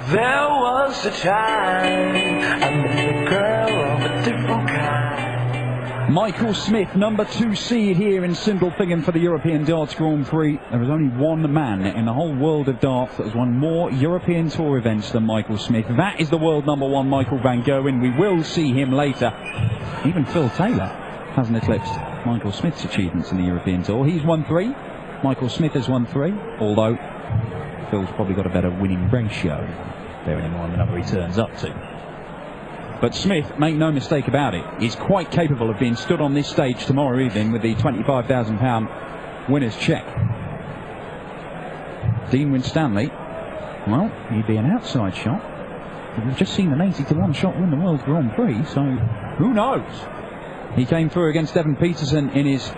There was a time I met a girl of a different kind. Michael Smith, number 2 seed here in Sindelfingen for the European Darts Grand Prix. There is only one man in the whole world of darts that has won more European Tour events than Michael Smith. That is the world number 1, Michael van Gerwen. We will see him later. Even Phil Taylor hasn't eclipsed Michael Smith's achievements in the European Tour. He's won 3. Michael Smith has won 3, although Phil's probably got a better winning ratio, bearing in mind the number he turns up to. But Smith, make no mistake about it, is quite capable of being stood on this stage tomorrow evening with the £25,000 winner's cheque. Dean Winstanley, well, he'd be an outside shot. But we've just seen an 80-to-1 shot win the World Grand Prix, so who knows? He came through against Evan Peterson in his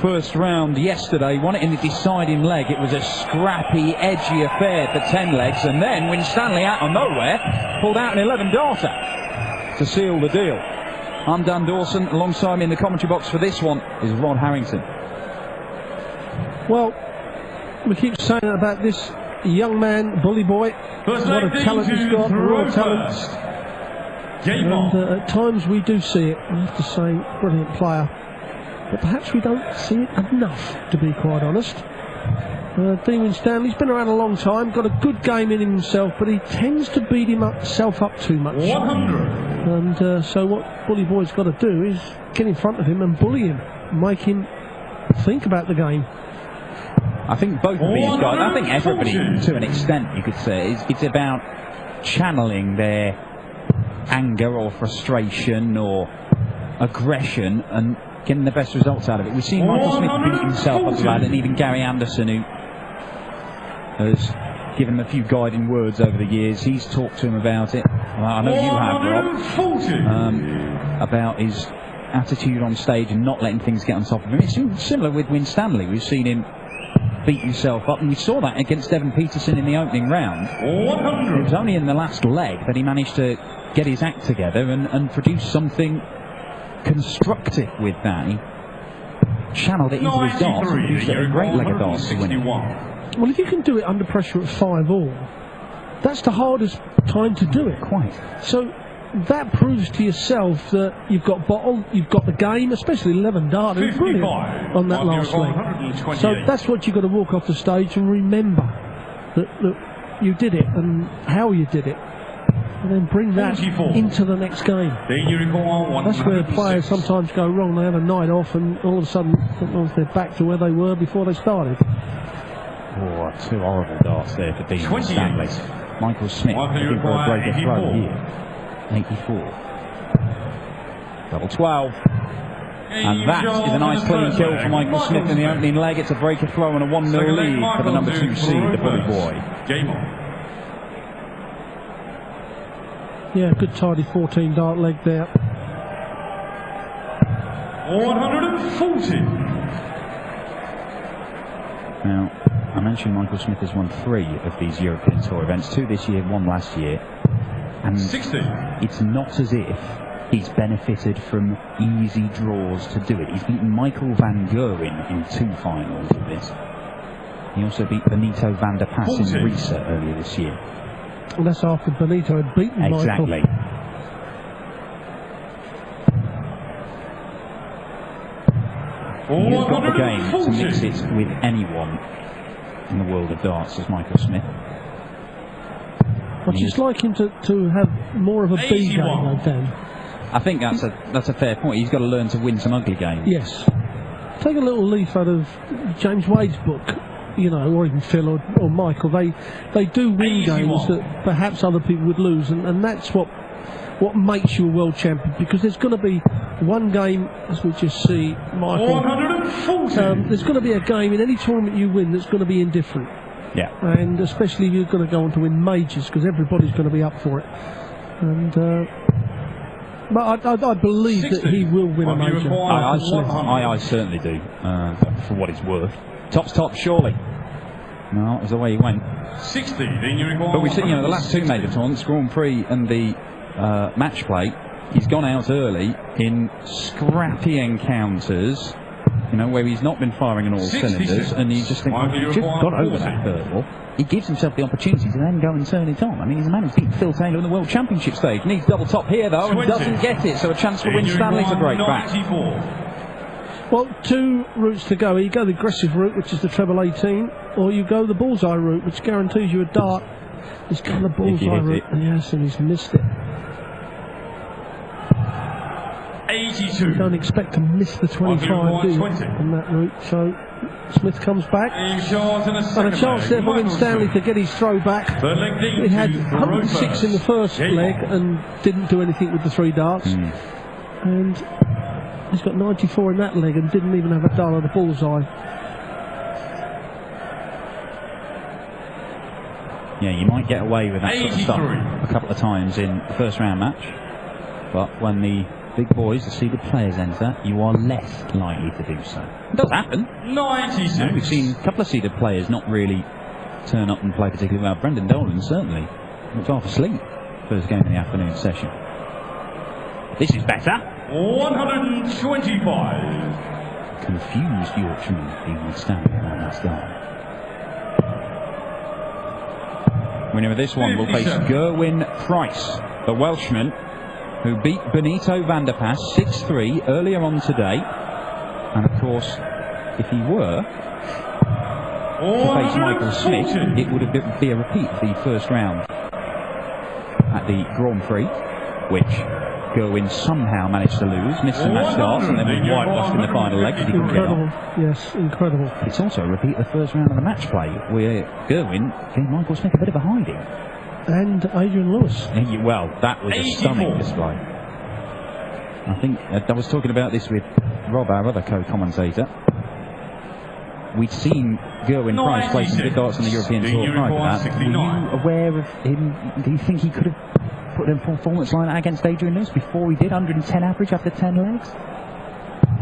first round yesterday, won it in the deciding leg. It was a scrappy, edgy affair for 10 legs, and then Winstanley out of nowhere pulled out an 11-darter to seal the deal. I'm Dan Dawson. Alongside me in the commentary box for this one is Rod Harrington. Well, we keep saying about this young man, Bully Boy. What a talent he's got, raw talent. And at times we do see it. I have to say, brilliant player. But perhaps we don't see it enough, to be quite honest. Dean Winstanley's been around a long time, got a good game in himself, but he tends to beat himself up too much. 100. And so what Bully Boy's got to do is get in front of him and bully him, make him think about the game. I think both of these guys, I think everybody to an extent you could say, it's about channeling their anger or frustration or aggression and getting the best results out of it. We've seen Michael Smith beat himself up about it, and even Gary Anderson, who has given him a few guiding words over the years, he's talked to him about it. Well, I know you have, Rob, about his attitude on stage and not letting things get on top of him. It's similar with Winstanley. We've seen him beat himself up, and we saw that against Evan Peterson in the opening round. It was only in the last leg that he managed to get his act together and produce something constructive with that. He channeled it into his darts and produced a great leg of darts to win it. Well, if you can do it under pressure at 5-all, that's the hardest time to do it. Quite. So that proves to yourself that you've got bottle, you've got the game, especially 11 dart. It was brilliant on that last leg. So that's what you've got to walk off the stage and remember that you did it and how you did it. And then bring that into the next game. That's where players sometimes go wrong. They have a night off and all of a sudden sometimes they're back to where they were before they started. Oh, 2 horrible darts there for Dean Winstanley. Michael Smith looking for a breaker throw here. 84. Double 12. And that is a nice clean kill for Michael Smith in the opening leg. It's a breaker throw and a 1-0 lead for the number 2 seed, the Bully Boy. Game on. Yeah, good tidy 14 dart leg there. 140. Now, I mentioned Michael Smith has won 3 of these European Tour events, 2 this year, 1 last year. And 60. It's not as if he's benefited from easy draws to do it. He's beaten Michael van Gerwen in 2 finals of this. He also beat Benito van der Pas in Risa earlier this year. And that's after Benito had beaten exactly. Michael. He's got the game to mix it with anyone in the world of darts as Michael Smith. I'd just like him to have more of a B game, though, Dan. I think that's a fair point. He's got to learn to win some ugly games. Yes. Take a little leaf out of James Wade's book, you know, or even Phil or Michael. They do win games that perhaps other people would lose, and that's what makes you a world champion, because there's going to be one game, as we just see, Michael. There's going to be a game in any tournament you win that's going to be indifferent. Yeah. And especially if you're going to go on to win majors, because everybody's going to be up for it. And but I believe 60. That he will win a major. I certainly do, for what it's worth. Top's top, surely. No, it was the way he went. 60. But we've seen, the last 2 major tournaments, Grand Prix and the match play, he's gone out early in scrappy encounters You know, where he's not been firing on all 66. cylinders, and you just think, well, he's just got over that hurdle. He gives himself the opportunity to then go and turn it on. I mean, he's a man who's beaten Phil Taylor in the World Championship stage. Needs double top here, though, 20. and doesn't get it. So a chance for Winstanley's a great back. 94. Well, two routes to go. You go the aggressive route, which is the treble 18, or you go the bullseye route, which guarantees you a dart. He's gone the bullseye route, yes, and he's missed it. 82. Don't expect to miss the 25, do you, on that route. So Smith comes back, and a chance there for Winstanley to get his throw back. He had 106 in the first leg and didn't do anything with the 3 darts, and he's got 94 in that leg and didn't even have a dart on the bullseye. Yeah, you might get away with that sort of stuff a couple of times in the first round match, but when the big boys, the seeded players, enter, you are less likely to do so. It does happen. 96. You know, we've seen a couple of seeded players not really turn up and play particularly well. Brendan Dolan certainly looked half asleep first game of the afternoon session. This is better. 125. Confused Yorkshireman being Winstanley on that start. Winner of this one will face Gerwyn Price, the Welshman who beat Benito van der Pas 6-3 earlier on today. And of course, if he were to face Michael Smith, it would be a repeat of the first round at the Grand Prix, which Gerwyn somehow managed to lose, missed some match starts, and then was whitewashed in the final leg because he couldn't get on. Yes, incredible. It's also a repeat of the first round of the match play, where Gerwyn gave Michael Smith a bit of a hiding. And Adrian Lewis. Well, that was a stunning display. I think I was talking about this with Rob, our other co-commentator. We'd seen Gerwyn Price play some good darts on the European Tour prior to that. Were you aware of him? Do you think he could have put in a performance like that against Adrian Lewis before he did 110 average after 10 legs?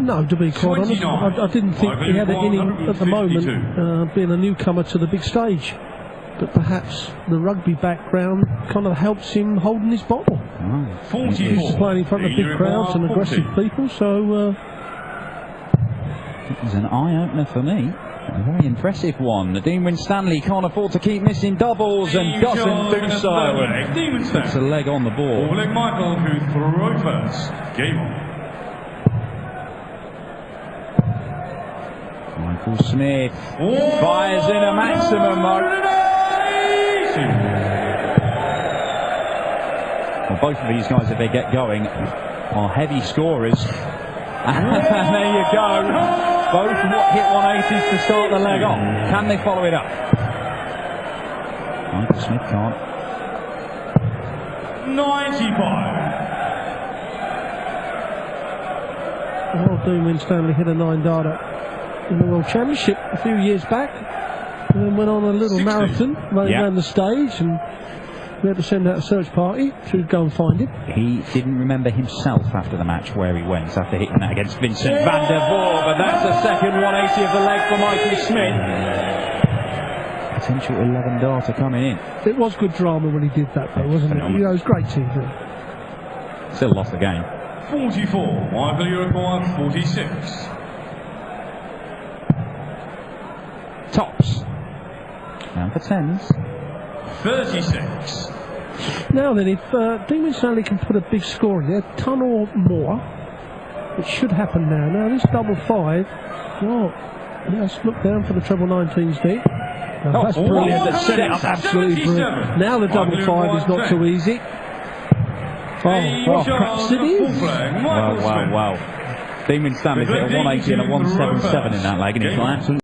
No, to be quite honest, I didn't think he had it in him at the moment, being a newcomer to the big stage. But perhaps the rugby background kind of helps him holding his bottle. He's playing in front of big crowds and aggressive people, so it was an eye-opener for me. A very impressive one. Dean Winstanley can't afford to keep missing doubles and doesn't do so. And puts a leg on the ball. Michael, who throw first. Game on. Michael Smith fires in a maximum. Well, both of these guys, if they get going, are heavy scorers. And there you go. Both hit 180s to start the leg off. Can they follow it up? Michael Smith can't. 95. Well, Dean Winstanley hit a 9-darter in the World Championship a few years back, and then went on a little marathon running around the stage, and we had to send out a search party to go and find him. He didn't remember himself after the match where he went after hitting that against Vincent van der Voort, but that's the second 180 of the leg for Michael Smith. Potential 11-darter coming in. It was good drama when he did that, though, wasn't it? You know, it was great TV. Still lost the game. 44. Michael Uruguay 46. Tops. Down for 10s. 36. Now then, if Dean Winstanley can put a big score in there, a ton or more, it should happen now. Now this double 5, well, let's look down for the treble 19s deep. That's brilliant. That's set it up absolutely brilliant. Now the double 5 is not too easy. Perhaps it is. Wow. Dean Winstanley hit a 180 and a 177 in that leg, and he's got absolutely